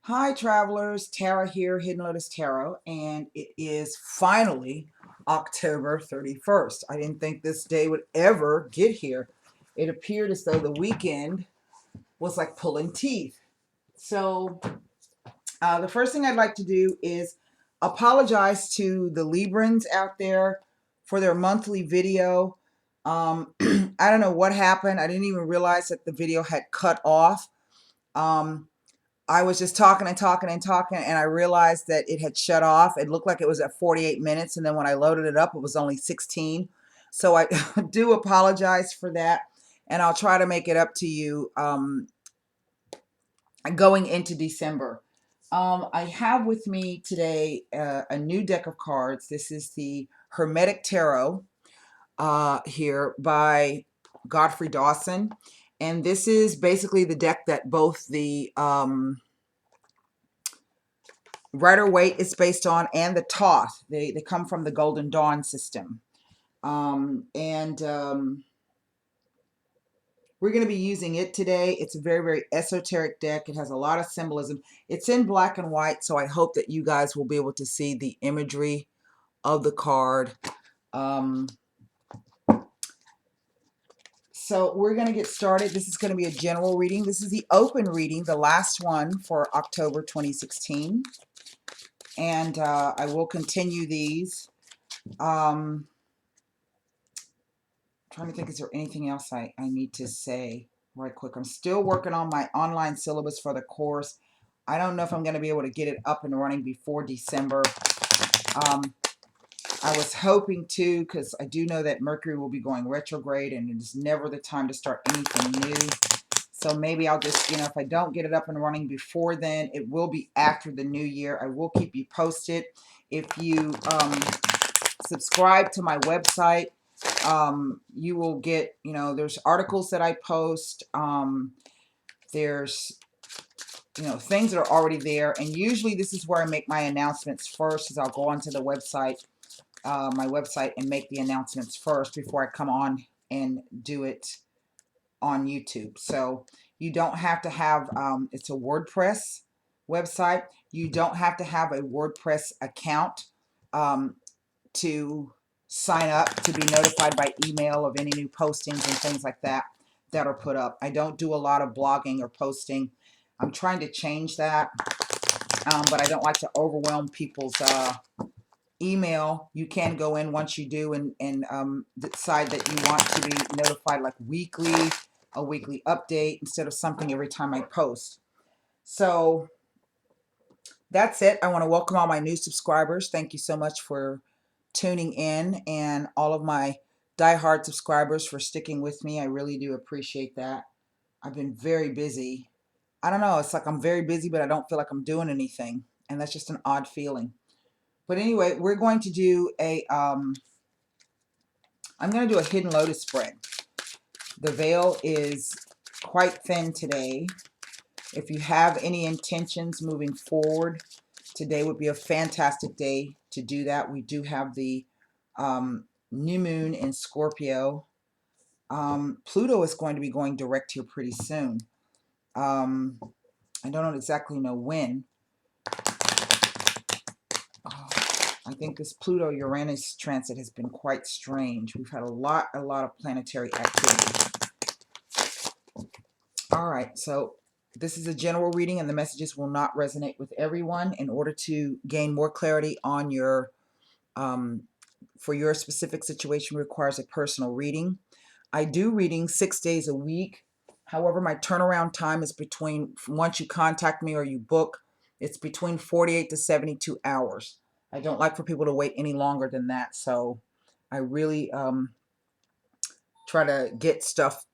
Hi, travelers. Tara here, Hidden Lotus Tarot, and it is finally October 31st. I didn't think this day would ever get here. It appeared as though the weekend was like pulling teeth. So, the first thing I'd like to do is apologize to the Librans out there for their monthly video. I don't know what happened. I didn't even realize that the video had cut off. Um, I was just talking and talking and talking, and I realized that it had shut off. It looked like it was at 48 minutes, and then when I loaded it up, it was only 16. So I do apologize for that, and I'll try to make it up to you going into December. I have with me today a new deck of cards. This is the Hermetic Tarot here by Godfrey Dawson. And this is basically the deck that both the Rider Waite is based on and the Thoth. They come from the Golden Dawn system. We're going to be using it today. It's a very, very esoteric deck. It has a lot of symbolism. It's in black and white, so I hope that you guys will be able to see the imagery of the card. So we're going to get started. This is going to be a general reading. This is the open reading, the last one for October 2016. And I will continue these. Trying to think, is there anything else I need to say right quick? I'm still working on my online syllabus for the course. I don't know if I'm going to be able to get it up and running before December. I was hoping to, because I do know that Mercury will be going retrograde, and it is never the time to start anything new. So maybe I'll just, if I don't get it up and running before then, it will be after the new year. I will keep you posted. If you subscribe to my website, you will get, there's articles that I post. There's, things that are already there. And usually this is where I make my announcements first, is I'll go onto the website, my website, and make the announcements first before I come on and do it on YouTube. So you don't have to have, it's a WordPress website. You don't have to have a WordPress account to sign up to be notified by email of any new postings and things like that that are put up. I don't do a lot of blogging or posting. I'm trying to change that, but I don't like to overwhelm people's email. You can go in once you do and decide that you want to be notified like weekly, a weekly update instead of something every time I post. So that's it. I want to welcome all my new subscribers. Thank you so much for tuning in, and all of my diehard subscribers for sticking with me. I really do appreciate that. I've been very busy. I don't know. It's like I'm very busy, but I don't feel like I'm doing anything. And that's just an odd feeling. But anyway, we're going to do I'm going to do a Hidden Lotus spread. The veil is quite thin today. If you have any intentions moving forward, today would be a fantastic day to do that. We do have the new moon in Scorpio. Pluto is going to be going direct here pretty soon. I don't exactly know when. I think this Pluto-Uranus transit has been quite strange. We've had a lot of planetary activity. All right, so this is a general reading, and the messages will not resonate with everyone. In order to gain more clarity on your, for your specific situation, requires a personal reading. I do readings 6 days a week. However, my turnaround time is between, once you contact me or you book, it's between 48 to 72 hours. I don't like for people to wait any longer than that. So I really try to get stuff,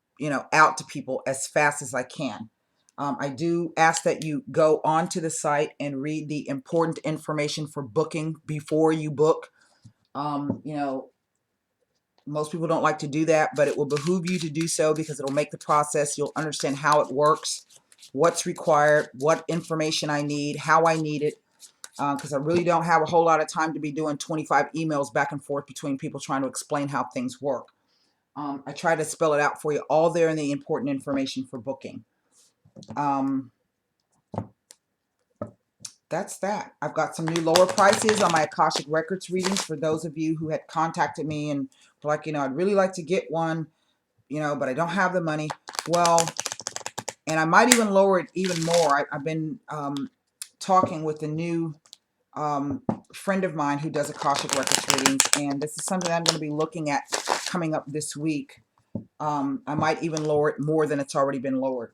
out to people as fast as I can. I do ask that you go onto the site and read the important information for booking before you book. Most people don't like to do that, but it will behoove you to do so because it'll make the process, you'll understand how it works, what's required, what information I need, how I need it, because I really don't have a whole lot of time to be doing 25 emails back and forth between people trying to explain how things work. I try to spell it out for you all there in the important information for booking. that's that. I've got some new lower prices on my Akashic Records readings for those of you who had contacted me and were like, you know, I'd really like to get one, you know, but I don't have the money. Well, and I might even lower it even more. I've been talking with a new friend of mine who does Akashic Records readings, and this is something I'm going to be looking at coming up this week. I might even lower it more than it's already been lowered.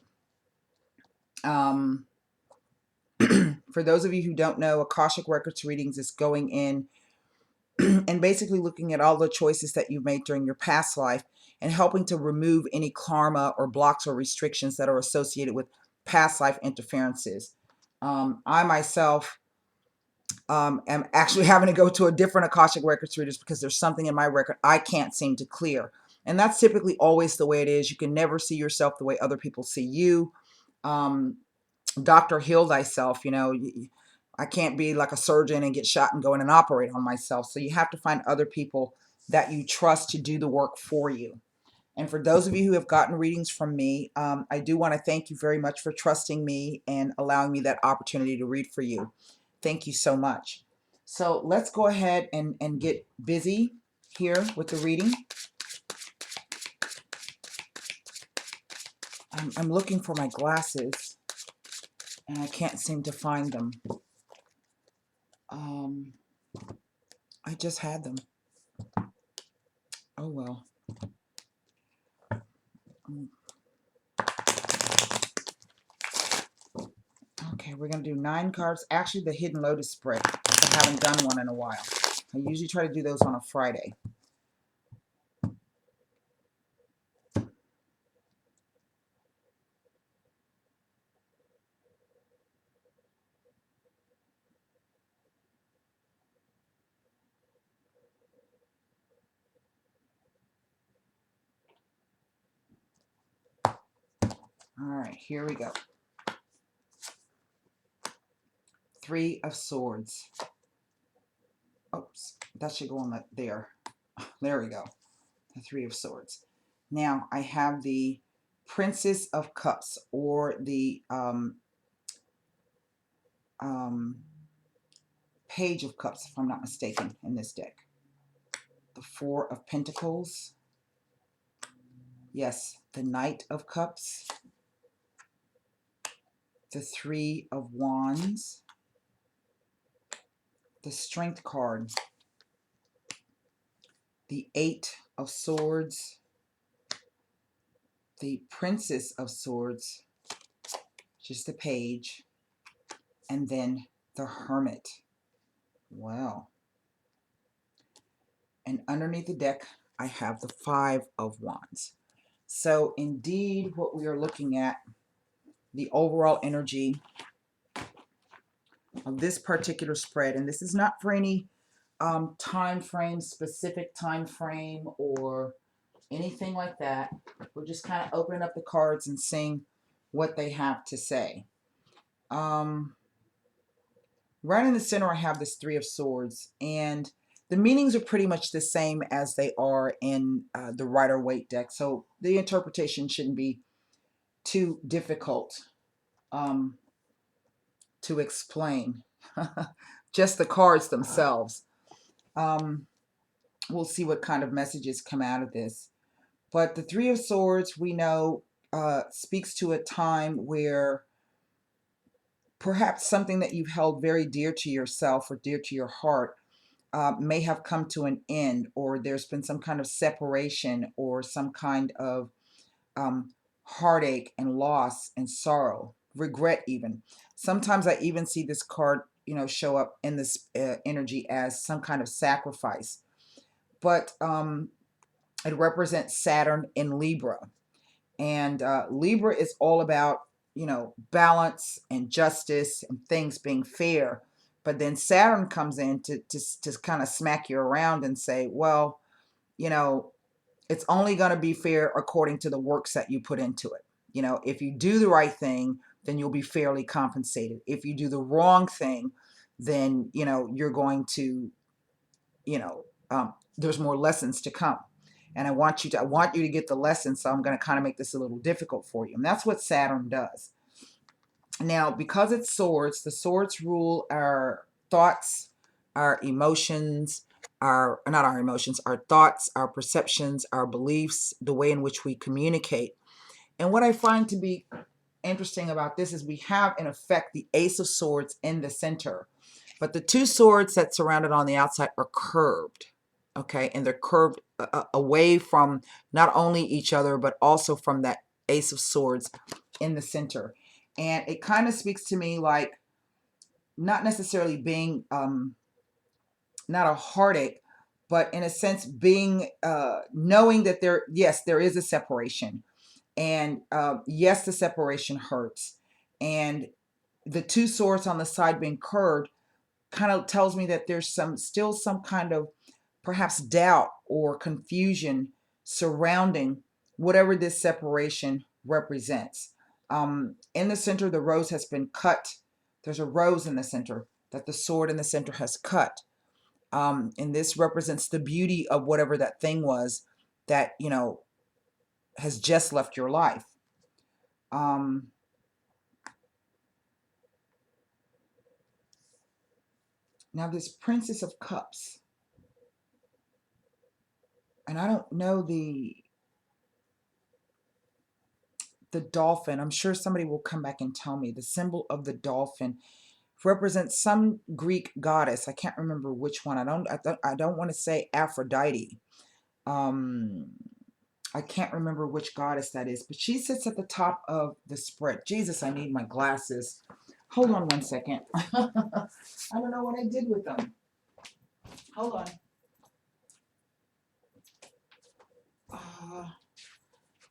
For those of you who don't know, Akashic Records readings is going in and basically looking at all the choices that you've made during your past life and helping to remove any karma or blocks or restrictions that are associated with past life interferences. I myself am actually having to go to a different Akashic Records readers because there's something in my record I can't seem to clear. And that's typically always the way it is. You can never see yourself the way other people see you. Doctor, heal thyself. You know, I can't be like a surgeon and get shot and go in and operate on myself. So you have to find other people that you trust to do the work for you. And for those of you who have gotten readings from me, I do want to thank you very much for trusting me and allowing me that opportunity to read for you. Thank you so much. So let's go ahead and get busy here with the reading. I'm looking for my glasses and I can't seem to find them. I just had them. Oh well. Okay, we're going to do 9 cards. Actually, the Hidden Lotus spread. I haven't done one in a while. I usually try to do those on a Friday. All right, here we go. 3 of Swords. Oops, that should go on there. There we go. The 3 of Swords. Now, I have the Princess of Cups, or the Page of Cups, if I'm not mistaken, in this deck. The 4 of Pentacles. Yes, the Knight of Cups. The 3 of Wands. The Strength card. The 8 of Swords. The Princess of Swords. Just the Page. And then the Hermit. Wow. And underneath the deck, I have the 5 of Wands. So indeed, what we are looking at, the overall energy of this particular spread, and this is not for any time frame, specific time frame or anything like that. We're just kind of opening up the cards and seeing what they have to say. Right in the center, I have this 3 of Swords, and the meanings are pretty much the same as they are in the Rider-Waite deck, so the interpretation shouldn't be too difficult to explain. Just the cards themselves. We'll see what kind of messages come out of this. But the 3 of Swords, we know, speaks to a time where perhaps something that you've held very dear to yourself or dear to your heart may have come to an end, or there's been some kind of separation or some kind of heartache and loss and sorrow, regret even. Sometimes I even see this card, you know, show up in this energy as some kind of sacrifice. But it represents Saturn in Libra. And Libra is all about, you know, balance and justice and things being fair. But then Saturn comes in to kind of smack you around and say, well, you know, it's only going to be fair according to the works that you put into it. You know, if you do the right thing, then you'll be fairly compensated. If you do the wrong thing, then, you know, you're going to, you know, there's more lessons to come. And I want you to get the lesson, so I'm going to kind of make this a little difficult for you. And that's what Saturn does. Now, because it's swords, the swords rule our thoughts, our emotions, our, not our emotions, our thoughts, our perceptions, our beliefs, the way in which we communicate. And what I find to be interesting about this is we have, in effect, the Ace of Swords in the center. But the two swords that surround it on the outside are curved. Okay, and they're curved away from not only each other, but also from that Ace of Swords in the center. And it kind of speaks to me like not necessarily being not a heartache, but in a sense being knowing that there, yes, there is a separation, and yes, the separation hurts, and the two swords on the side being curved kind of tells me that there's still some kind of perhaps doubt or confusion surrounding whatever this separation represents. In the center, the rose has been cut. There's a rose in the center that the sword in the center has cut. And this represents the beauty of whatever that thing was that, you know, has just left your life. Now this Princess of Cups, and I don't know the dolphin. I'm sure somebody will come back and tell me. The symbol of the dolphin represents some Greek goddess. I can't remember which one. I don't want to say Aphrodite. I can't remember which goddess that is, but she sits at the top of the spread. Jesus, I need my glasses. Hold on one second. I don't know what I did with them. Hold on.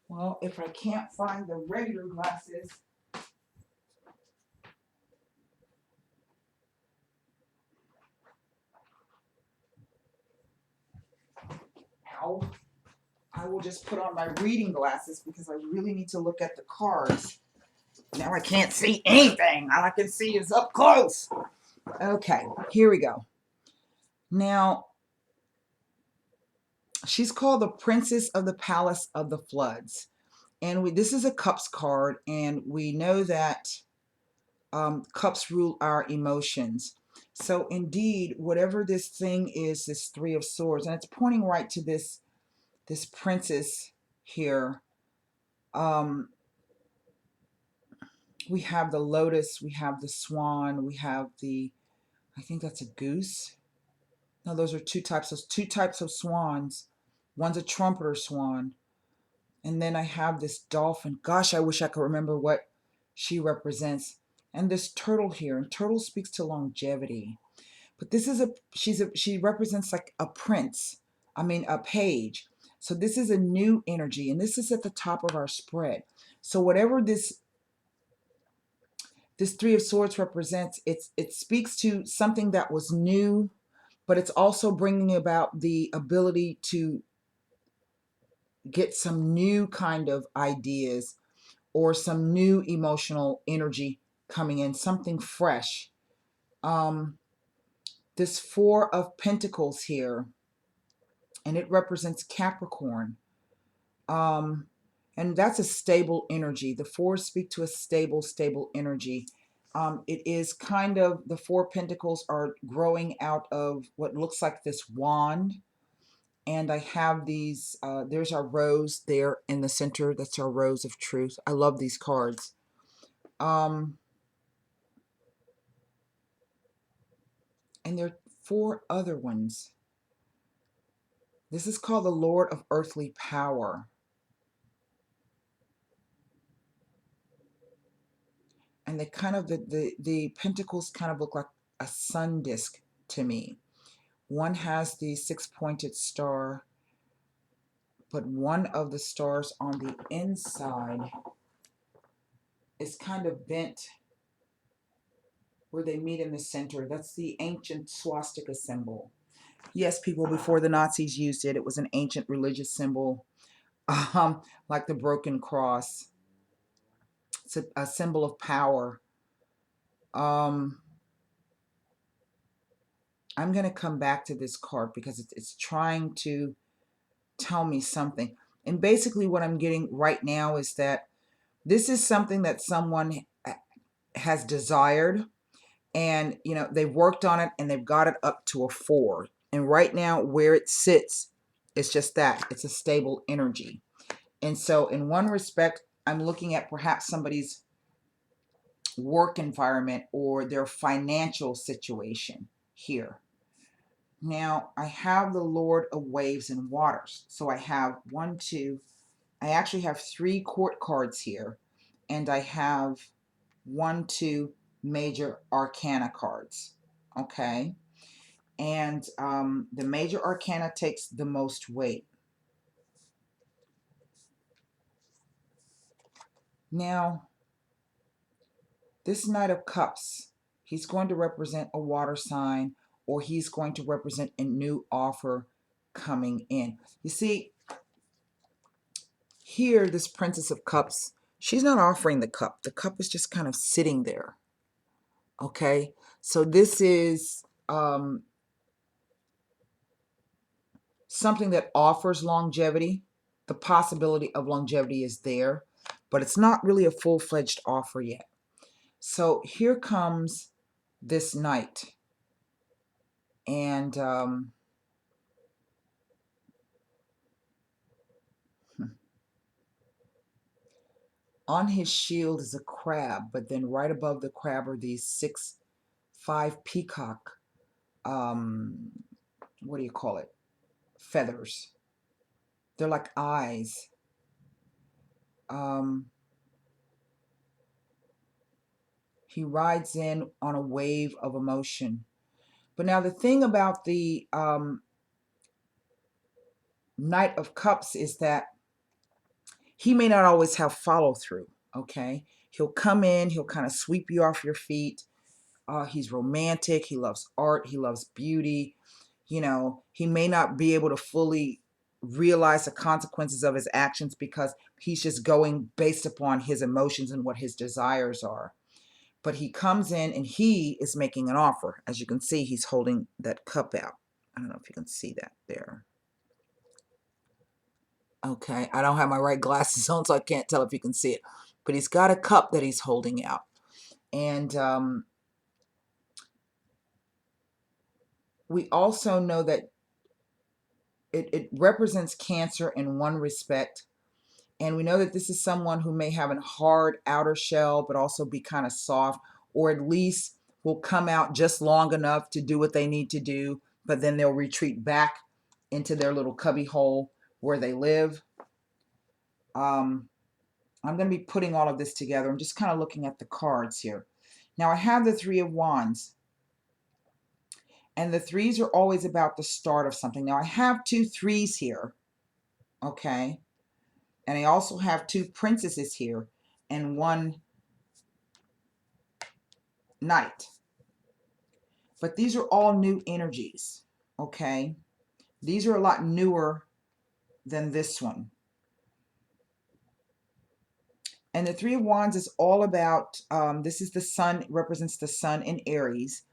Well, if I can't find the regular glasses, ow, I will just put on my reading glasses because I really need to look at the cards. Now I can't see anything. All I can see is up close. Okay, here we go. Now, she's called the Princess of the Palace of the Floods. And this is a Cups card, and we know that Cups rule our emotions. So indeed, whatever this thing is, this Three of Swords, and it's pointing right to this princess here. We have the lotus, we have the swan, we have the, I think that's a goose. No, those are two types of swans. One's a trumpeter swan. And then I have this dolphin. Gosh, I wish I could remember what she represents. And this turtle here. And turtle speaks to longevity. But this is she represents like a prince. I mean, a page. So this is a new energy. And this is at the top of our spread. So whatever this Three of Swords represents, it speaks to something that was new, but it's also bringing about the ability to get some new kind of ideas or some new emotional energy coming in, something fresh. This Four of Pentacles here, and it represents Capricorn. And that's a stable energy. The fours speak to a stable energy. It is kind of, the Four Pentacles are growing out of what looks like this wand. And I have these, there's our rose there in the center. That's our rose of truth. I love these cards. And there are four other ones. This is called the Lord of Earthly Power. And they kind of, the pentacles kind of look like a sun disk to me. One has the six-pointed star, but one of the stars on the inside is kind of bent where they meet in the center. That's the ancient swastika symbol. Yes, people, before the Nazis used it, it was an ancient religious symbol, like the broken cross. It's a symbol of power. I'm going to come back to this card because it's trying to tell me something. And basically what I'm getting right now is that this is something that someone has desired, and you know, they've worked on it and they've got it up to a 4. And right now where it sits, it's just that, it's a stable energy. And so in one respect, I'm looking at perhaps somebody's work environment or their financial situation here. Now I have the Lord of Waves and Waters. So I have 1, 2, I actually have 3 court cards here, and I have 1, 2 major arcana cards. Okay. And the major arcana takes the most weight. Now, this Knight of Cups, he's going to represent a water sign, or he's going to represent a new offer coming in. You see, here, this Princess of Cups, she's not offering the cup. The cup is just kind of sitting there. Okay? So this is something that offers longevity. The possibility of longevity is there, but it's not really a full-fledged offer yet. So here comes this knight, and on his shield is a crab, but then right above the crab are these 5 peacock, what do you call it? Feathers. They're like eyes. He rides in on a wave of emotion. But now the thing about the Knight of Cups is that he may not always have follow through, okay? He'll come in, he'll kind of sweep you off your feet. He's romantic, he loves art, he loves beauty. You know, he may not be able to fully realize the consequences of his actions because he's just going based upon his emotions and what his desires are. But he comes in and he is making an offer. As you can see, he's holding that cup out. I don't know if you can see that there. Okay, I don't have my right glasses on, so I can't tell if you can see it. But he's got a cup that he's holding out. And we also know that it represents Cancer in one respect. And we know that this is someone who may have a hard outer shell, but also be kind of soft, or at least will come out just long enough to do what they need to do, but then they'll retreat back into their little cubby hole where they live. I'm going to be putting all of this together. I'm just kind of looking at the cards here. Now I have the 3 of Wands. And the 3s are always about the start of something. Now I have 2 3s here. Okay. And I also have 2 princesses here and 1 knight. But these are all new energies. Okay. These are a lot newer than this one. And the 3 of Wands is all about, this is the sun, represents the sun in Aries.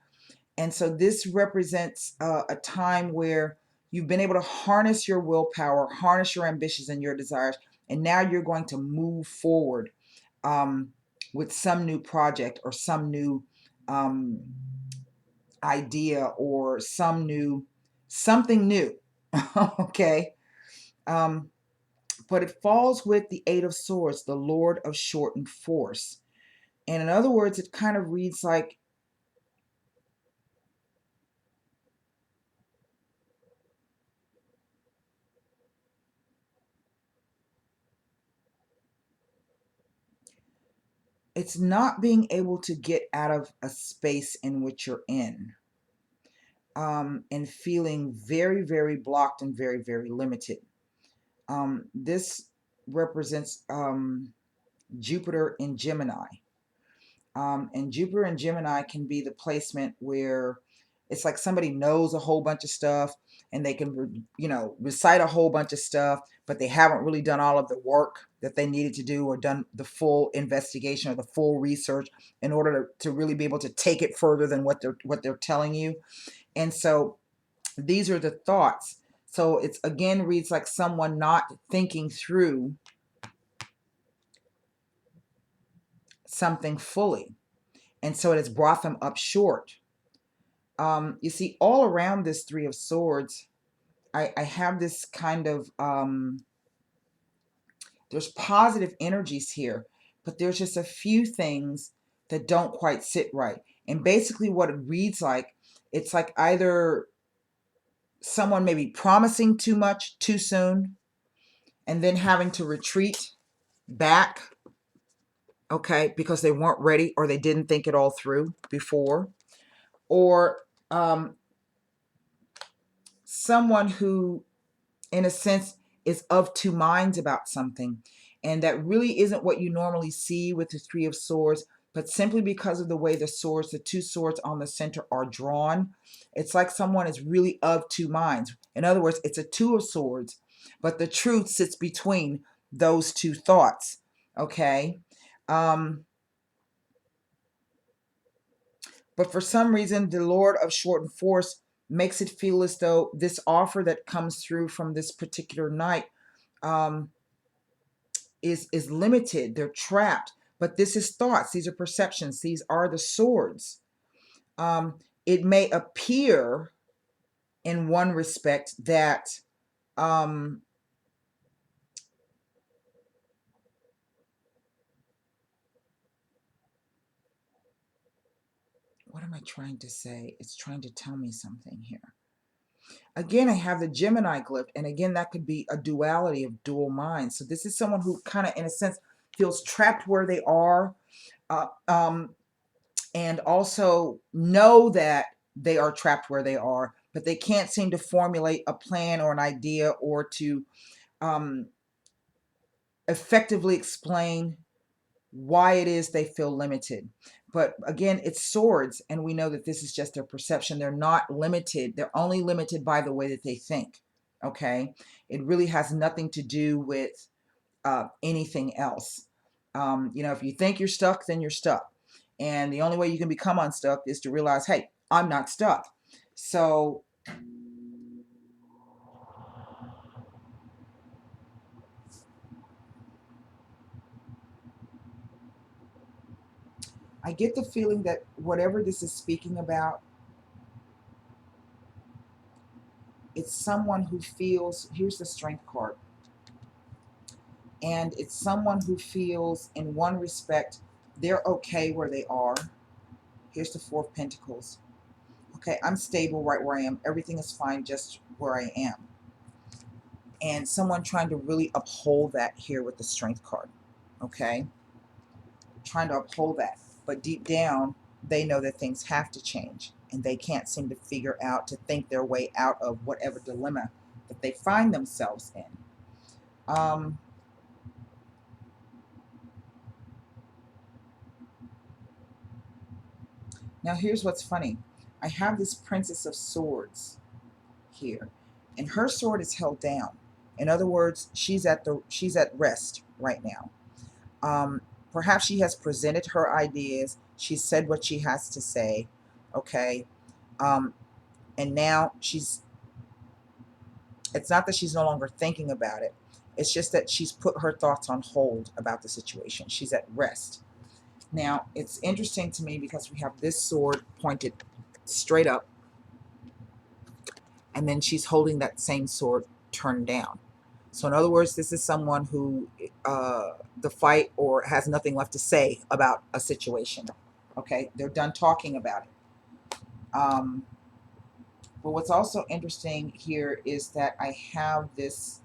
And so this represents a time where you've been able to harness your willpower, harness your ambitions and your desires, and now you're going to move forward with some new project or some new idea or something new. Okay. But it falls with the 8 of Swords, the Lord of Shortened Force. And in other words, it kind of reads like, it's not being able to get out of a space in which you're in, and feeling very, very blocked and very, very limited. This represents Jupiter in Gemini. And Jupiter in Gemini can be the placement where it's like somebody knows a whole bunch of stuff and they can, you know, recite a whole bunch of stuff, but they haven't really done all of the work that they needed to do or done the full investigation or the full research in order to really be able to take it further than what they're telling you. And so these are the thoughts. So it's again reads like someone not thinking through something fully. And so it has brought them up short. You see, all around this Three of Swords, I have this kind of, there's positive energies here, but there's just a few things that don't quite sit right. And basically what it reads like, it's like either someone maybe promising too much too soon and then having to retreat back, okay, because they weren't ready or they didn't think it all through before. Or someone who, in a sense, is of two minds about something. And that really isn't what you normally see with the Three of Swords, but simply because of the way the swords, the two swords on the center are drawn, it's like someone is really of two minds. In other words, it's a Two of Swords, but the truth sits between those two thoughts, okay? But for some reason, the Lord of Shortened Force makes it feel as though this offer that comes through from this particular night is limited. They're trapped. But this is thoughts. These are perceptions. These are the swords. It may appear in one respect that what am I trying to say? It's trying to tell me something here. Again, I have the Gemini glyph, and again, that could be a duality of dual minds. So this is someone who kind of, in a sense, feels trapped where they are, and also know that they are trapped where they are, but they can't seem to formulate a plan or an idea or to effectively explain why it is they feel limited. But again, it's swords, and we know that this is just their perception. They're not limited. They're only limited by the way that they think, okay? It really has nothing to do with anything else. You know, if you think you're stuck, then you're stuck. And the only way you can become unstuck is to realize, hey, I'm not stuck. So I get the feeling that whatever this is speaking about, it's someone who feels, here's the Strength card, and it's someone who feels in one respect they're okay where they are. Here's the Four of Pentacles. Okay, I'm stable right where I am. Everything is fine just where I am. And someone trying to really uphold that here with the Strength card. Okay, trying to uphold that, but deep down they know that things have to change, and they can't seem to figure out, to think their way out of whatever dilemma that they find themselves in. Now here's what's funny. I have this Princess of Swords here, and her sword is held down. In other words, she's at rest right now. Perhaps she has presented her ideas. She said what she has to say, okay? And now it's not that she's no longer thinking about it. It's just that she's put her thoughts on hold about the situation. She's at rest. Now, it's interesting to me because we have this sword pointed straight up, and then she's holding that same sword turned down. So in other words, this is someone who the fight or has nothing left to say about a situation. Okay, they're done talking about it. But what's also interesting here is that I have this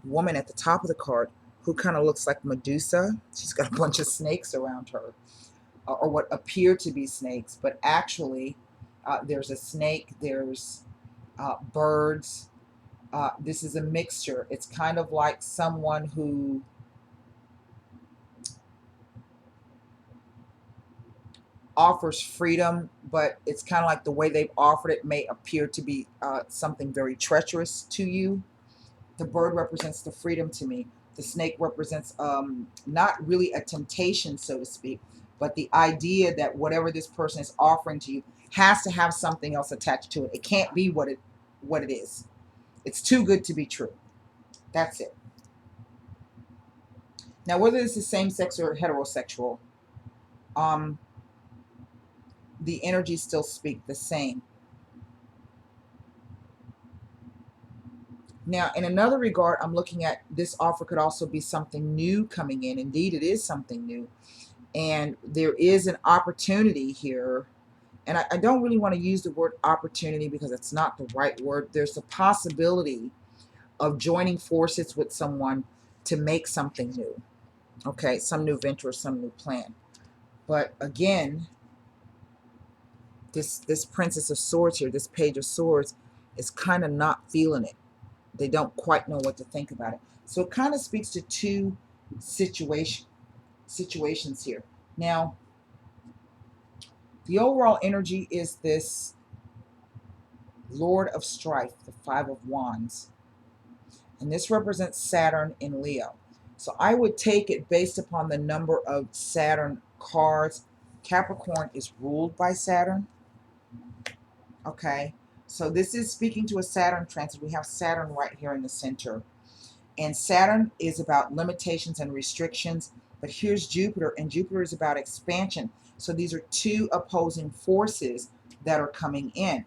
woman at the top of the card who kind of looks like Medusa. She's got a bunch of snakes around her, or what appear to be snakes, but actually there's a snake, there's birds. This is a mixture. It's kind of like someone who offers freedom, but it's kind of like the way they've offered it may appear to be something very treacherous to you. The bird represents the freedom to me. The snake represents not really a temptation, so to speak, but the idea that whatever this person is offering to you has to have something else attached to it. It can't be what it is. It's too good to be true. That's it. Now, whether this is same-sex or heterosexual, the energies still speak the same. Now, in another regard, I'm looking at this offer could also be something new coming in. Indeed, it is something new. And there is an opportunity here. And I don't really want to use the word opportunity because it's not the right word. There's a possibility of joining forces with someone to make something new. Okay, some new venture, some new plan. But again, this Princess of Swords here, this Page of Swords, is kind of not feeling it. They don't quite know what to think about it. So it kind of speaks to two situations here. Now, the overall energy is this Lord of Strife, the Five of Wands. And this represents Saturn in Leo. So I would take it based upon the number of Saturn cards. Capricorn is ruled by Saturn. Okay, so this is speaking to a Saturn transit. We have Saturn right here in the center. And Saturn is about limitations and restrictions. But here's Jupiter, and Jupiter is about expansion. So these are two opposing forces that are coming in.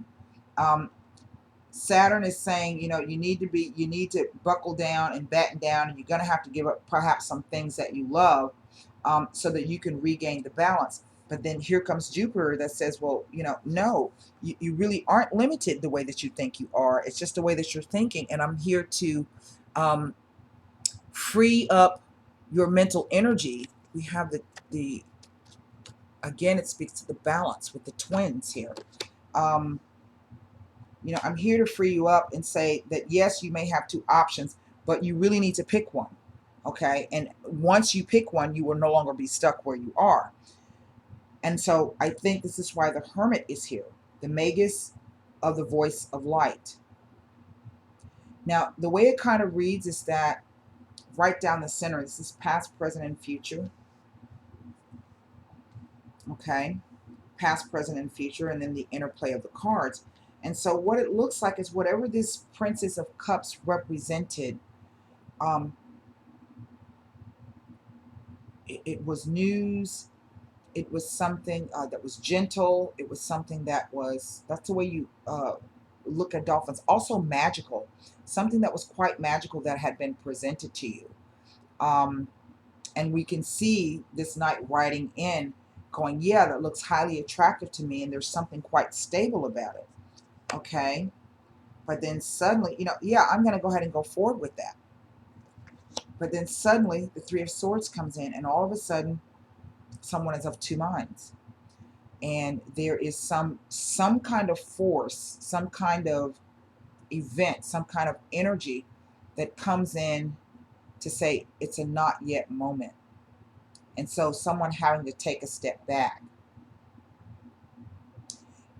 Saturn is saying, you know, you need to buckle down and batten down, and you're going to have to give up perhaps some things that you love so that you can regain the balance. But then here comes Jupiter that says, well, you know, no, you really aren't limited the way that you think you are. It's just the way that you're thinking. And I'm here to free up your mental energy. We have the again, it speaks to the balance with the twins here. You know, I'm here to free you up and say that, yes, you may have two options, but you really need to pick one. Okay. And once you pick one, you will no longer be stuck where you are. And so I think this is why the Hermit is here, the Magus of the voice of light. Now, the way it kind of reads is that right down the center, this is past, present, and future. Okay. Past, present, and future, and then the interplay of the cards. And so what it looks like is whatever this Princess of Cups represented, it was news. It was something that was gentle. It was something that was, that's the way you look at dolphins. Also magical. Something that was quite magical that had been presented to you. And we can see this knight riding in going, yeah, that looks highly attractive to me, and there's something quite stable about it. Okay. But then suddenly, you know, yeah, I'm going to go ahead and go forward with that. But then suddenly the Three of Swords comes in, and all of a sudden someone is of two minds. And there is some kind of force, some kind of event, some kind of energy that comes in to say it's a not yet moment. And so someone having to take a step back.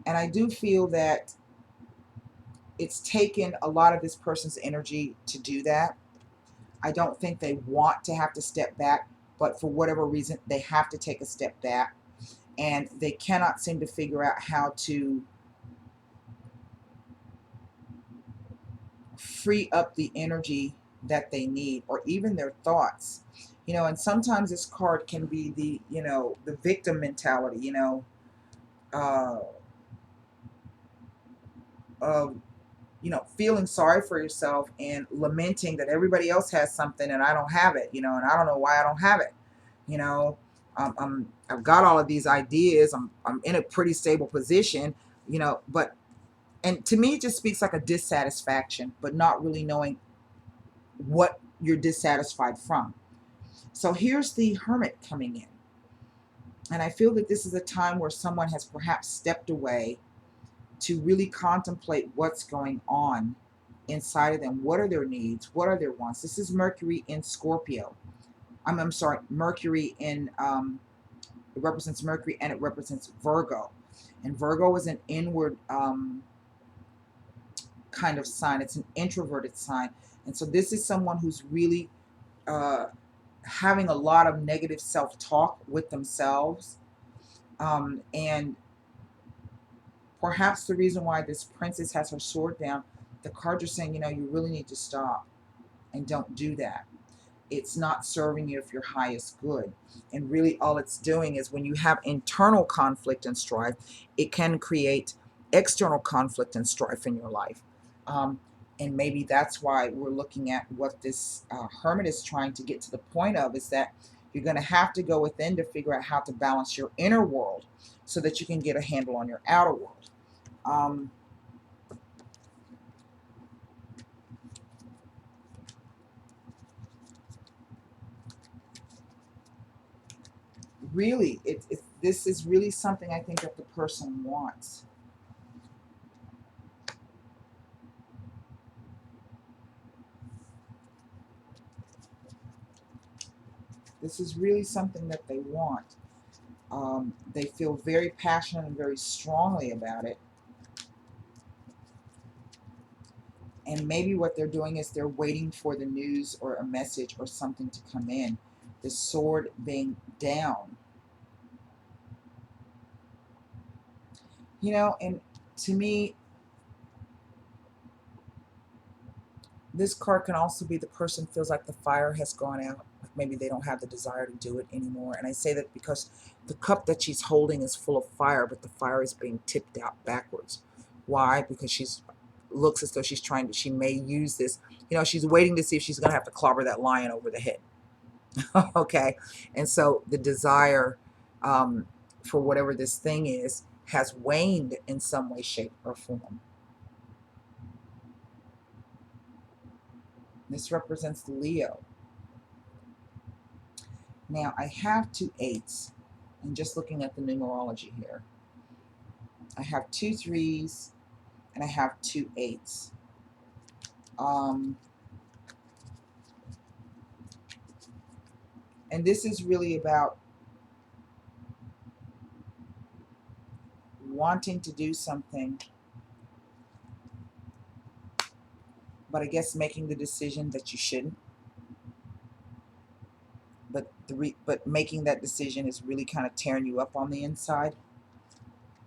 And I do feel that it's taken a lot of this person's energy to do that. I don't think they want to have to step back, but for whatever reason, they have to take a step back. And they cannot seem to figure out how to free up the energy that they need, or even their thoughts. You know, and sometimes this card can be the, you know, the victim mentality, you know, of, you know, feeling sorry for yourself and lamenting that everybody else has something and I don't have it, you know, and I don't know why I don't have it. You know, I've got all of these ideas. I'm in a pretty stable position, you know, but, and to me, it just speaks like a dissatisfaction, but not really knowing what you're dissatisfied from. So here's the Hermit coming in. And I feel that this is a time where someone has perhaps stepped away to really contemplate what's going on inside of them. What are their needs? What are their wants? This is Mercury in Scorpio. I'm sorry, Mercury in, it represents Mercury and it represents Virgo. And Virgo is an inward kind of sign. It's an introverted sign. And so this is someone who's really having a lot of negative self-talk with themselves. And perhaps the reason why this princess has her sword down, the cards are saying, you know, you really need to stop and don't do that. it's not serving you for your highest good. And really all it's doing is, when you have internal conflict and strife, it can create external conflict and strife in your life. Um, and maybe that's why we're looking at what this hermit is trying to get to the point of, is that you're going to have to go within to figure out how to balance your inner world so that you can get a handle on your outer world. Really, this is really something I think that the person wants. This is really something that they want. They feel very passionate and very strongly about it. And maybe what they're doing is they're waiting for the news or a message or something to come in. The sword being down. You know, and to me, this card can also be the person feels like the fire has gone out. Like maybe they don't have the desire to do it anymore. And I say that because the cup that she's holding is full of fire, but the fire is being tipped out backwards. Why? Because she's looks as though she's trying to, she may use this, you know, she's waiting to see if she's going to have to clobber that lion over the head. Okay. And so the desire for whatever this thing is has waned in some way, shape, or form. This represents the Leo. Now, I have 2 8s, and just looking at the numerology here, I have 2 3s, and I have 2 8s. And this is really about wanting to do something, but I guess making the decision that you shouldn't. But making that decision is really kind of tearing you up on the inside.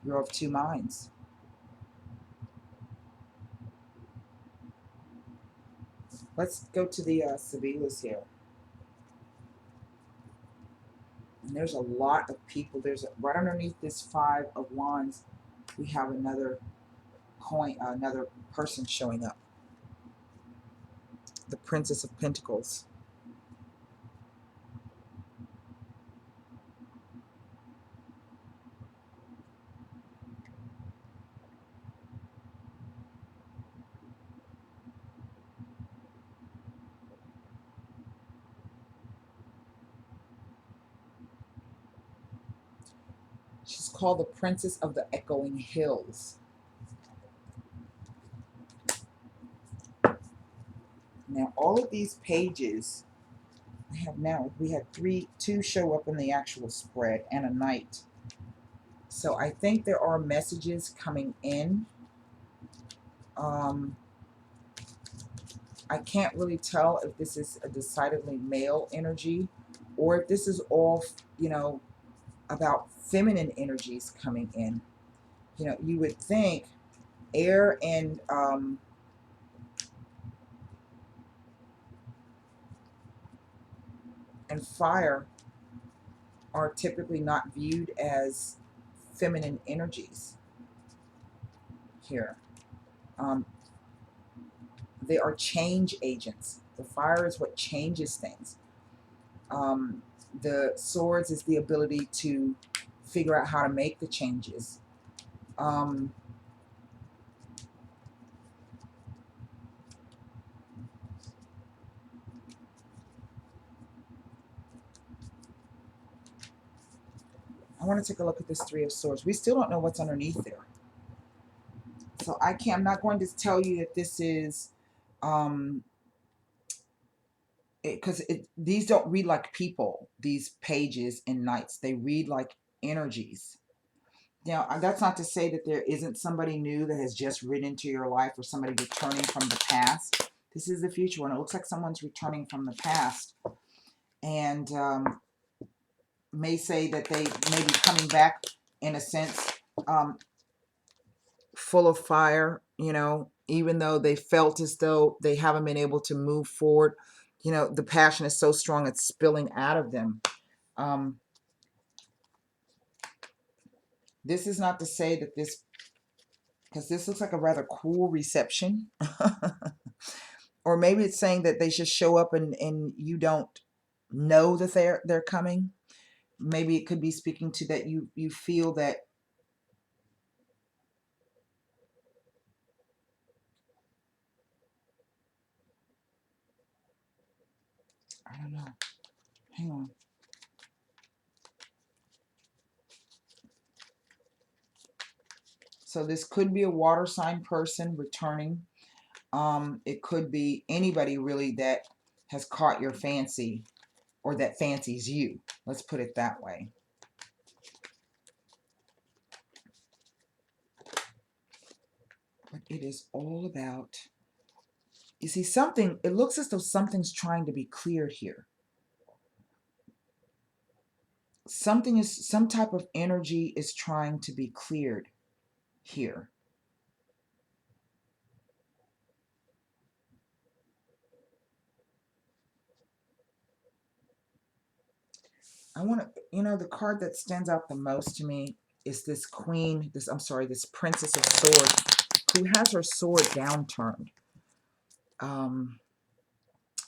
You're of 2 minds. Let's go to the Sevilas here. And there's a lot of people. There's right underneath this 5 of Wands, we have another coin, another person showing up. The Princess of Pentacles. She's called the Princess of the Echoing Hills. Now, all of these pages, we had 2 show up in the actual spread and a knight. So I think there are messages coming in. I can't really tell if this is a decidedly male energy or if this is all, you know, about feminine energies coming in. You know, you would think air and fire are typically not viewed as feminine energies here. They are change agents. The fire is what changes things. The swords is the ability to figure out how to make the changes. I want to take a look at this 3 of Swords. We still don't know what's underneath there. So I'm not going to tell you that this is, because these don't read like people, these pages and knights. They read like energies. Now, that's not to say that there isn't somebody new that has just ridden into your life or somebody returning from the past. This is the future one. It looks like someone's returning from the past and may say that they may be coming back in a sense full of fire, you know, even though they felt as though they haven't been able to move forward. You know, the passion is so strong it's spilling out of them. This is not to say that this, because this looks like a rather cool reception. Or maybe it's saying that they just show up and you don't know that they're coming. Maybe it could be speaking to that you feel that I don't know. Hang on. So this could be a water sign person returning. It could be anybody really that has caught your fancy or that fancies you. Let's put it that way. But it is all about, you see, something, it looks as though something's trying to be cleared here. Something is, some type of energy is trying to be cleared here. I want to, you know, the card that stands out the most to me is this queen, this, I'm sorry, this princess of swords, who has her sword downturned.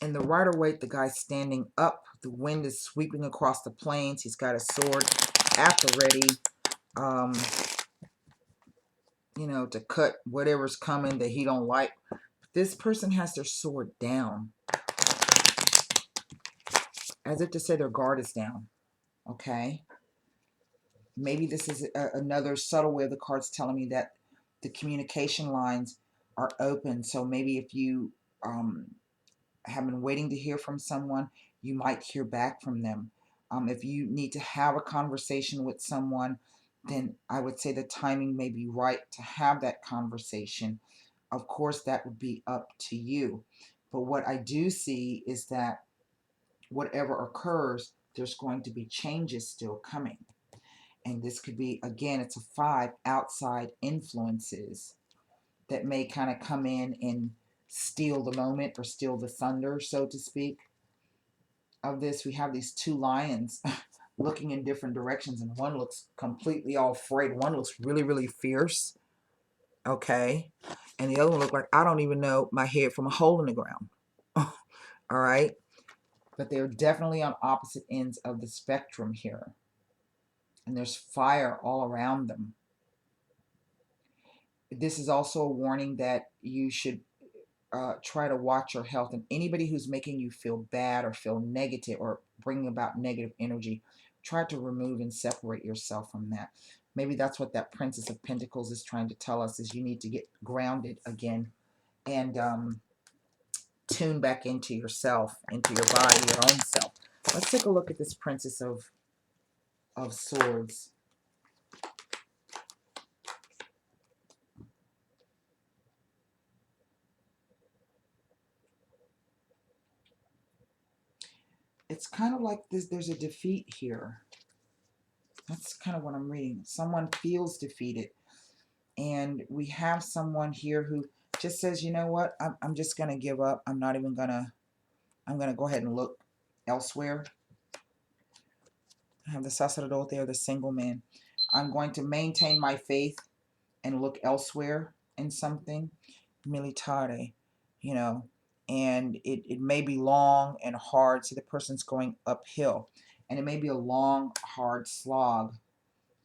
In the Rider-Waite, the guy's standing up. The wind is sweeping across the plains. He's got a sword at the ready, you know, to cut whatever's coming that he don't like. But this person has their sword down, as if to say their guard is down. Okay? Maybe this is another subtle way of the cards telling me that the communication lines are open. So maybe if you have been waiting to hear from someone, you might hear back from them. If you need to have a conversation with someone, then I would say the timing may be right to have that conversation. Of course, that would be up to you. But what I do see is that whatever occurs, there's going to be changes still coming. And this could be, again, it's a 5, outside influences that may kind of come in and steal the moment or steal the thunder, so to speak, of this. We have these two lions looking in different directions, and one looks completely all afraid. One looks really, really fierce, okay? And the other one looks like, I don't even know my head from a hole in the ground. All right? But they're definitely on opposite ends of the spectrum here. And there's fire all around them. This is also a warning that you should try to watch your health. And anybody who's making you feel bad or feel negative or bringing about negative energy, try to remove and separate yourself from that. Maybe that's what that Princess of Pentacles is trying to tell us, is you need to get grounded again and tune back into yourself, into your body, your own self. Let's take a look at this Princess of Swords. It's kind of like this, there's a defeat here. That's kind of what I'm reading. Someone feels defeated. And we have someone here who just says, you know what, I'm just going to give up. I'm not even going to, I'm going to go ahead and look elsewhere. I have the sacerdote there, the single man. I'm going to maintain my faith and look elsewhere in something. Militare, you know, and it may be long and hard. See, the person's going uphill. And it may be a long, hard slog,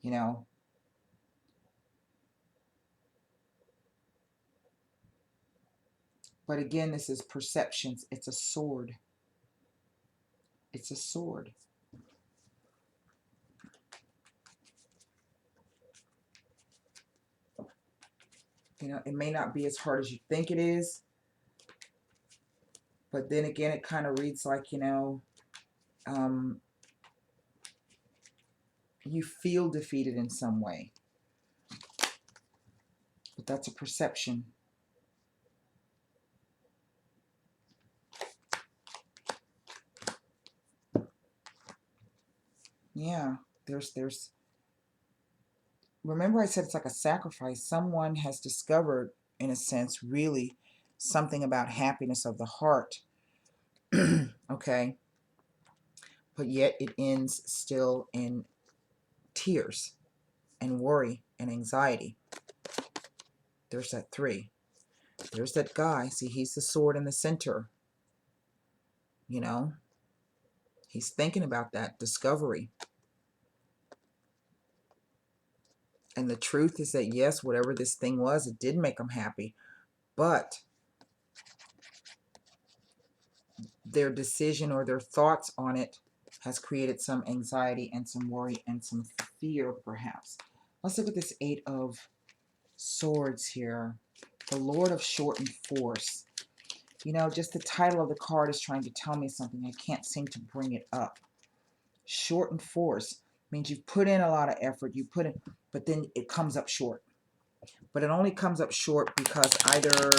you know. But again, this is perceptions. It's a sword. It's a sword. You know, it may not be as hard as you think it is. But then again, it kind of reads like, you know, you feel defeated in some way. But that's a perception. Yeah, there's remember I said it's like a sacrifice. Someone has discovered, in a sense, really something about happiness of the heart. Okay, but yet it ends still in tears and worry and anxiety. There's that 3. There's that guy. See, he's the sword in the center. You know, he's thinking about that discovery. And the truth is that, yes, whatever this thing was, it did make him happy. But their decision or their thoughts on it has created some anxiety and some worry and some fear, perhaps. Let's look at this 8 of Swords here. The Lord of Shortened Force. You know, just the title of the card is trying to tell me something. I can't seem to bring it up. Shortened force means you've put in a lot of effort. You put in, but then it comes up short. But it only comes up short because either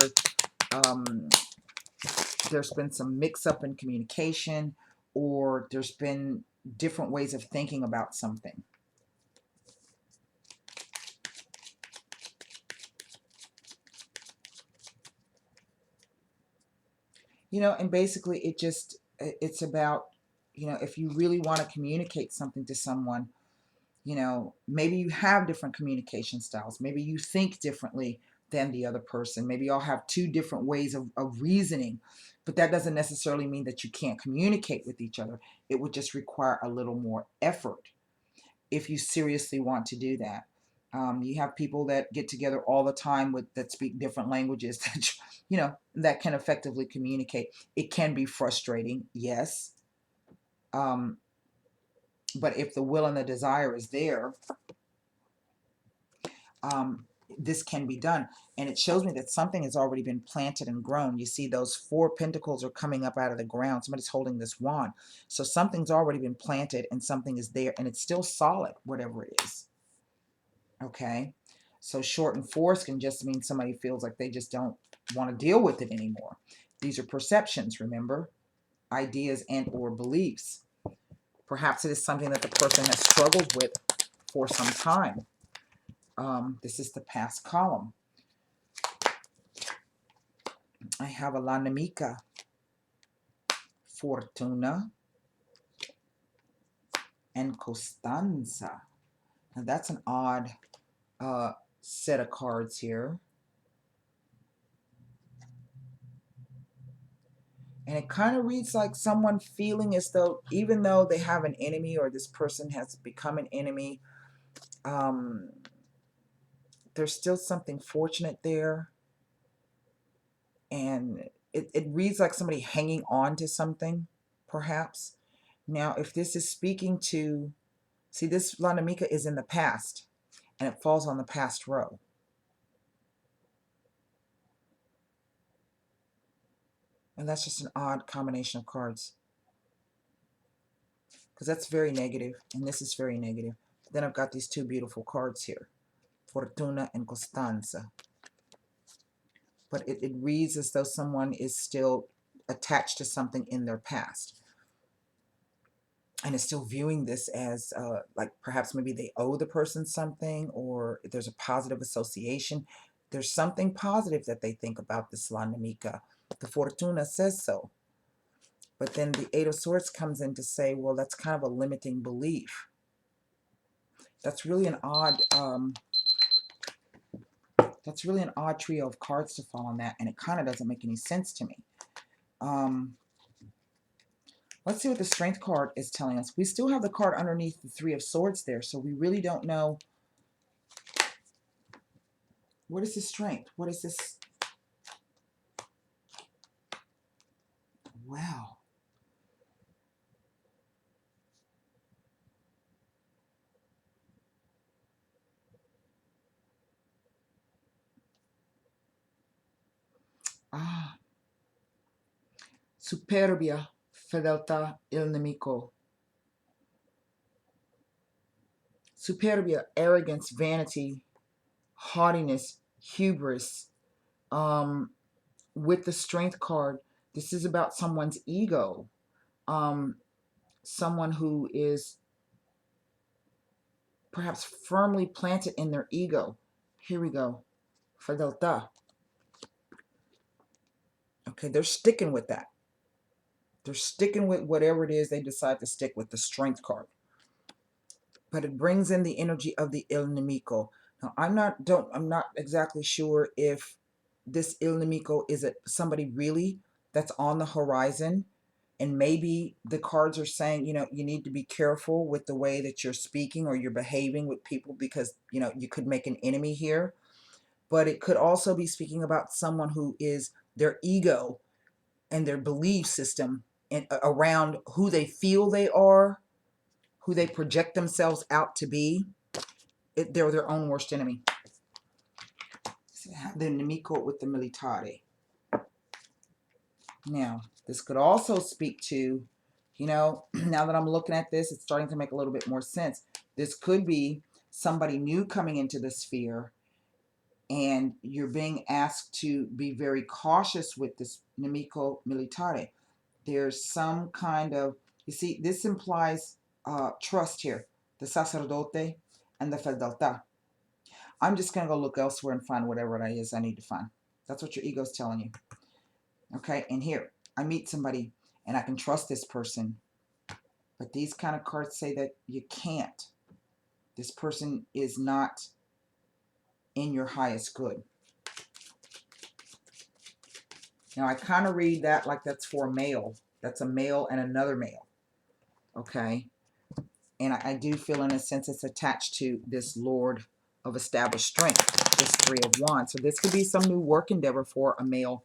there's been some mix-up in communication, or there's been different ways of thinking about something. You know, and basically it's about, you know, if you really want to communicate something to someone, you know, maybe you have different communication styles. Maybe you think differently than the other person. Maybe y'all have 2 different ways of reasoning, but that doesn't necessarily mean that you can't communicate with each other. It would just require a little more effort if you seriously want to do that. You have people that get together all the time that speak different languages that, you know, that can effectively communicate. It can be frustrating, yes. But if the will and the desire is there, this can be done. And it shows me that something has already been planted and grown. You see those 4 pentacles are coming up out of the ground. Somebody's holding this wand. So something's already been planted and something is there, and it's still solid, whatever it is. Okay? So shortened force can just mean somebody feels like they just don't want to deal with it anymore. These are perceptions, remember? Ideas and or beliefs. Perhaps it is something that the person has struggled with for some time. This is the past column. I have a La Namica, Fortuna, and Costanza. Now that's an odd set of cards here. And it kind of reads like someone feeling as though, even though they have an enemy or this person has become an enemy, there's still something fortunate there. And it reads like somebody hanging on to something, perhaps. Now, if this is speaking to, see, this La Namica is in the past, and it falls on the past row. And that's just an odd combination of cards. Because that's very negative, and this is very negative. Then I've got these 2 beautiful cards here, Fortuna and Costanza. But it reads as though someone is still attached to something in their past. And is still viewing this as, like perhaps maybe they owe the person something, or there's a positive association. There's something positive that they think about this La Namica. The Fortuna says so. But then the 8 of Swords comes in to say, well, that's kind of a limiting belief. That's really an odd, trio of cards to fall on that, and it kind of doesn't make any sense to me. Let's see what the Strength card is telling us. We still have the card underneath the 3 of Swords there, so we really don't know. What is the Strength? What is this? Wow. Ah. Superbia, fedeltà, il nemico. Superbia, arrogance, vanity, haughtiness, hubris. With the Strength card, this is about someone's ego. Someone who is perhaps firmly planted in their ego. Here we go. Fedeltà. Okay, they're sticking with that. They're sticking with whatever it is they decide to stick with, the Strength card. But it brings in the energy of the Il Nemico. Now, I'm not exactly sure if this Il Nemico is it somebody really that's on the horizon, and maybe the cards are saying, you know, you need to be careful with the way that you're speaking or you're behaving with people, because, you know, you could make an enemy here. But it could also be speaking about someone who is their ego and their belief system and around who they feel they are, who they project themselves out to be. They're their own worst enemy. So the Nemico with the Militare. Now, this could also speak to, you know, now that I'm looking at this, it's starting to make a little bit more sense. This could be somebody new coming into the sphere, and you're being asked to be very cautious with this Nemico Militare. There's some kind of, you see, this implies trust here, the Sacerdote and the Fedeltà. I'm just going to go look elsewhere and find whatever it is I need to find. That's what your ego's telling you. Okay, and here, I meet somebody and I can trust this person. But these kind of cards say that you can't. This person is not in your highest good. Now, I kind of read that like that's for a male. That's a male and another male. Okay? And I do feel in a sense it's attached to this Lord of established strength, this Three of Wands. So this could be some new work endeavor for a male.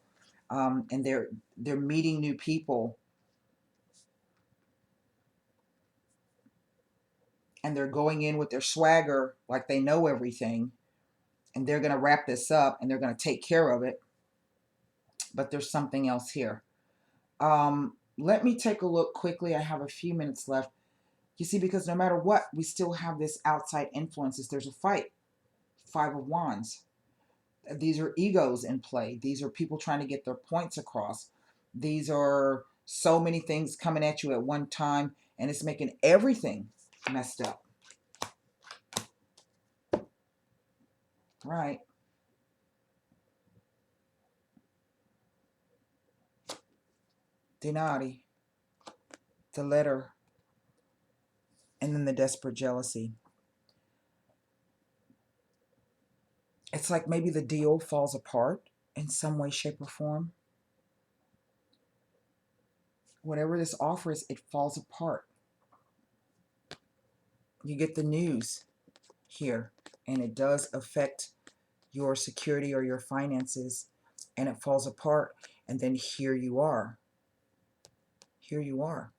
And they're meeting new people. And they're going in with their swagger like they know everything. And they're going to wrap this up and they're going to take care of it. But there's something else here. Let me take a look quickly. I have a few minutes left. You see, because no matter what, we still have this outside influences. There's a fight. Five of Wands. These are egos in play. These are people trying to get their points across. These are so many things coming at you at one time, and it's making everything messed up. Right. Denari. The letter. And then the desperate jealousy. It's like maybe the deal falls apart in some way, shape, or form. Whatever this offer is, it falls apart. You get the news here, and it does affect your security or your finances, and it falls apart, and then here you are. Here you are.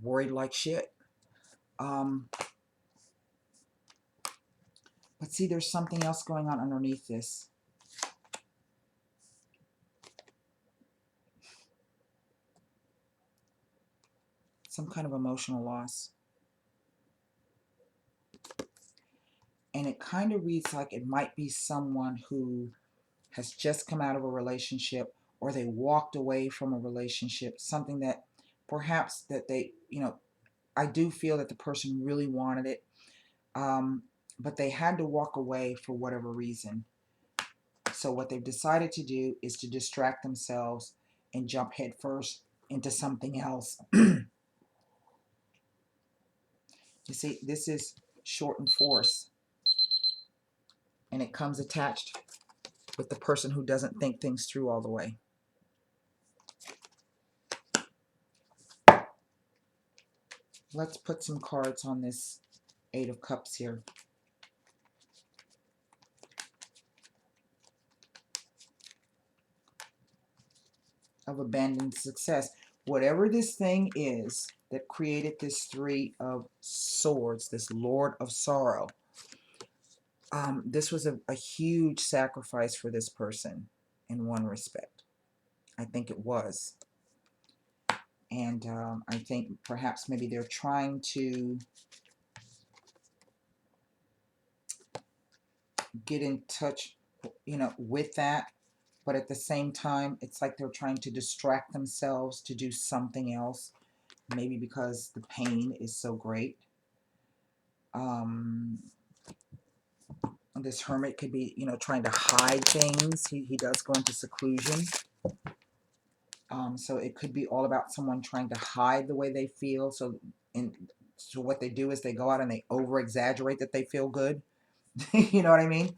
Worried like shit. But see, there's something else going on underneath this. Some kind of emotional loss. And it kind of reads like it might be someone who has just come out of a relationship, or they walked away from a relationship, something that perhaps that they, you know, I do feel that the person really wanted it, but they had to walk away for whatever reason. So what they've decided to do is to distract themselves and jump headfirst into something else. You see, this is short and force, and it comes attached with the person who doesn't think things through all the way. Let's put some cards on this Eight of Cups here. Of abandoned success. Whatever this thing is that created this Three of Swords, this Lord of Sorrow, this was a huge sacrifice for this person in one respect. I think it was. And I think perhaps maybe they're trying to get in touch, you know, with that. But at the same time, it's like they're trying to distract themselves to do something else. Maybe because the pain is so great. This hermit could be, you know, trying to hide things. He does go into seclusion. So it could be all about someone trying to hide the way they feel. So what they do is they go out and they over exaggerate that they feel good. You know what I mean?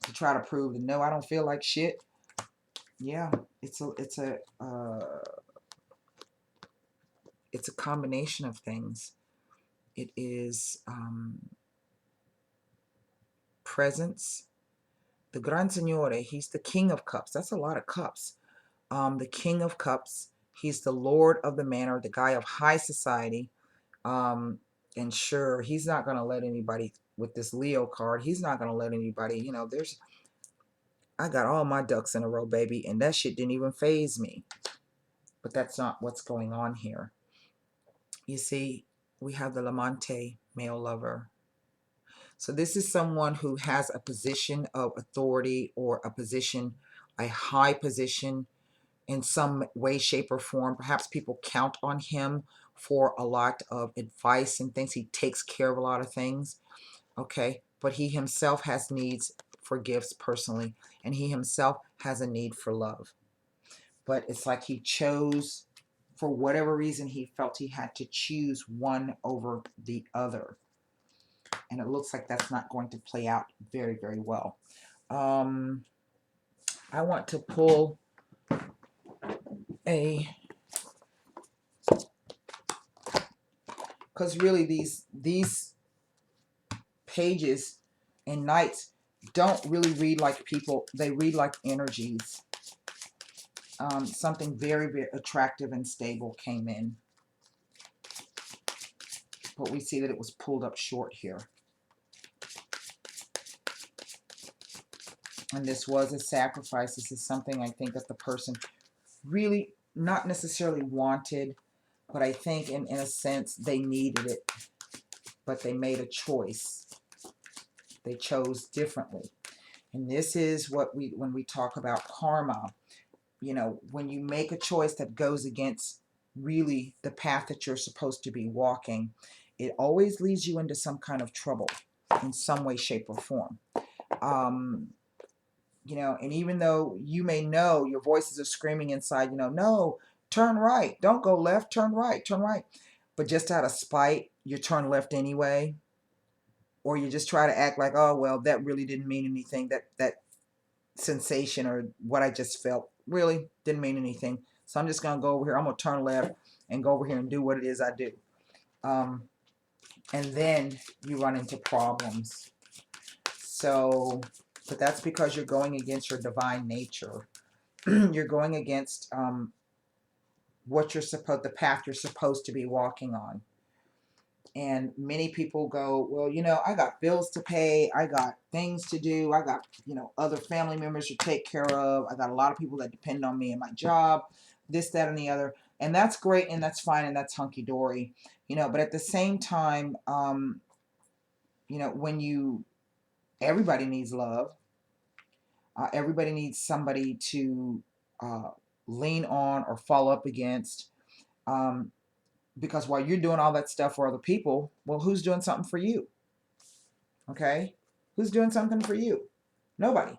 To try to prove that, no, I don't feel like shit. Yeah, it's a combination of things. It is presence. The Gran Signore, he's the King of Cups. That's a lot of cups. The King of Cups. He's the Lord of the Manor, the guy of high society. And sure, he's not going to let anybody, with this Leo card, he's not going to let anybody, you know, I got all my ducks in a row, baby, and that shit didn't even faze me. But that's not what's going on here. You see, we have the Lamante, male lover. So this is someone who has a position of authority or a high position in some way, shape, or form. Perhaps people count on him for a lot of advice and things. He takes care of a lot of things, okay? But he himself has needs for gifts personally, and he himself has a need for love. But it's like he chose, for whatever reason, he felt he had to choose one over the other. And it looks like that's not going to play out very, very well. I want to pull because really these pages and nights don't really read like people. They read like energies. Something very, very attractive and stable came in. But we see that it was pulled up short here. And this was a sacrifice. This is something I think that the person really not necessarily wanted, but I think in a sense they needed it. But they made a choice. They chose differently. And this is what when we talk about karma, you know, when you make a choice that goes against really the path that you're supposed to be walking, it always leads you into some kind of trouble in some way, shape, or form. You know, and even though you may know your voices are screaming inside, you know, no, turn right, don't go left, turn right, turn right. But just out of spite, you turn left anyway. Or you just try to act like, oh, well, that really didn't mean anything. That sensation or what I just felt really didn't mean anything. So I'm just going to go over here. I'm going to turn left and go over here and do what it is I do. And then you run into problems. So, but that's because you're going against your divine nature. You're going against the path you're supposed to be walking on. And many people go, well, you know, I got bills to pay. I got things to do. I got, you know, other family members to take care of. I got a lot of people that depend on me and my job, this, that, and the other. And that's great and that's fine and that's hunky-dory, you know. But at the same time, you know, everybody needs love. Everybody needs somebody to lean on or fall up against. Because while you're doing all that stuff for other people, well, who's doing something for you? Okay? Who's doing something for you? Nobody.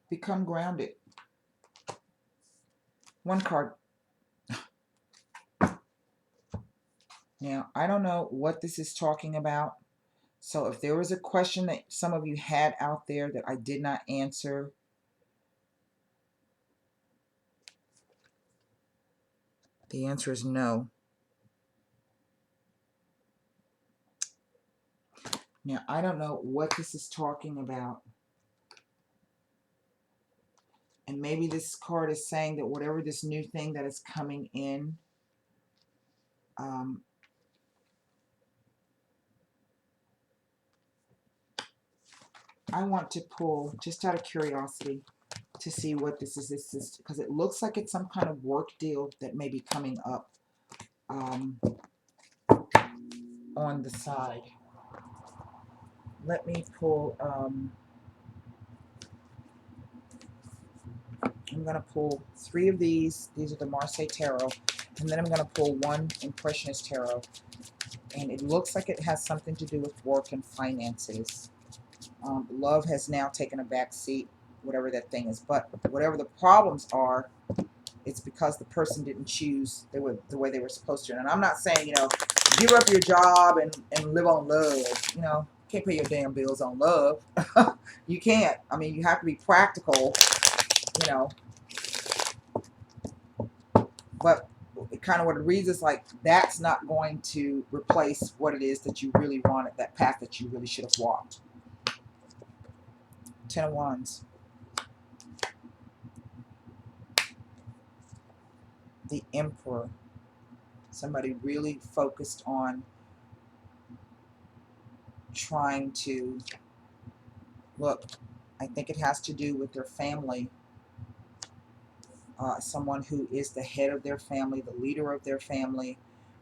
Become grounded. One card. Now, I don't know what this is talking about. So if there was a question that some of you had out there that I did not answer, the answer is no. Now, I don't know what this is talking about. And maybe this card is saying that whatever this new thing that is coming in, I want to pull, just out of curiosity, to see what this is. Because it looks like it's some kind of work deal that may be coming up on the side. Let me pull, I'm going to pull 3 of these. These are the Marseille Tarot. And then I'm going to pull 1 Impressionist Tarot. And it looks like it has something to do with work and finances. Love has now taken a back seat, whatever that thing is. But whatever the problems are, it's because the person didn't choose the way they were supposed to. And I'm not saying, you know, give up your job and live on love. You know, can't pay your damn bills on love. You can't. I mean, you have to be practical, you know. But kind of what it reads is like, that's not going to replace what it is that you really wanted, that path that you really should have walked. 10 of Wands. The Emperor. Somebody really focused on trying to, look, I think it has to do with their family. Someone who is the head of their family, the leader of their family,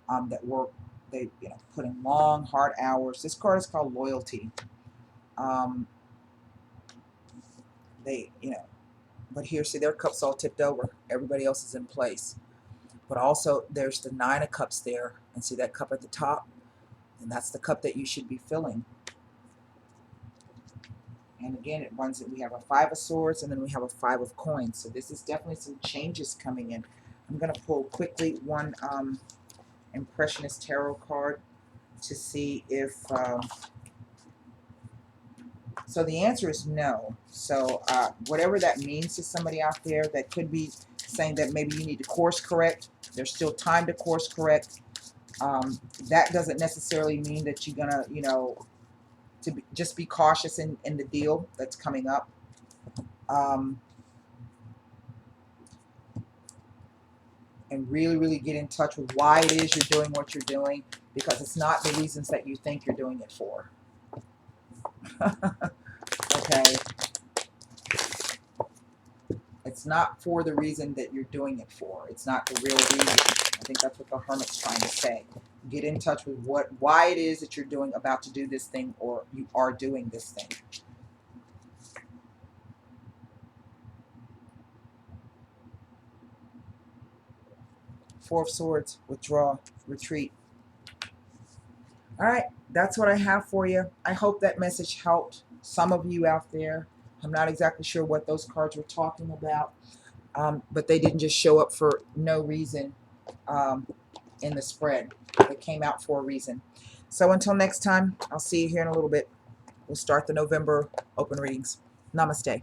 that work, they, you know, put in long, hard hours. This card is called Loyalty. They, you know, but here, see, their cup's all tipped over. Everybody else is in place. But also, there's the 9 of Cups there. And see that cup at the top? And that's the cup that you should be filling. And again, it runs it. We have a 5 of Swords, and then we have a 5 of Coins. So this is definitely some changes coming in. I'm going to pull quickly one Impressionist Tarot card to see if... so the answer is no. So whatever that means to somebody out there, that could be saying that maybe you need to course correct. There's still time to course correct. That doesn't necessarily mean that you're going to, you know, just be cautious in the deal that's coming up. And really, really get in touch with why it is you're doing what you're doing, because it's not the reasons that you think you're doing it for. Okay? It's not for the reason that you're doing it for. It's not the real reason. I think that's what the Hermit's trying to say. Get in touch with why it is that you're about to do this thing, or you are doing this thing. Four of Swords, withdraw, retreat. All right, that's what I have for you. I hope that message helped some of you out there. I'm not exactly sure what those cards were talking about, but they didn't just show up for no reason in the spread. They came out for a reason. So until next time, I'll see you here in a little bit. We'll start the November open readings. Namaste.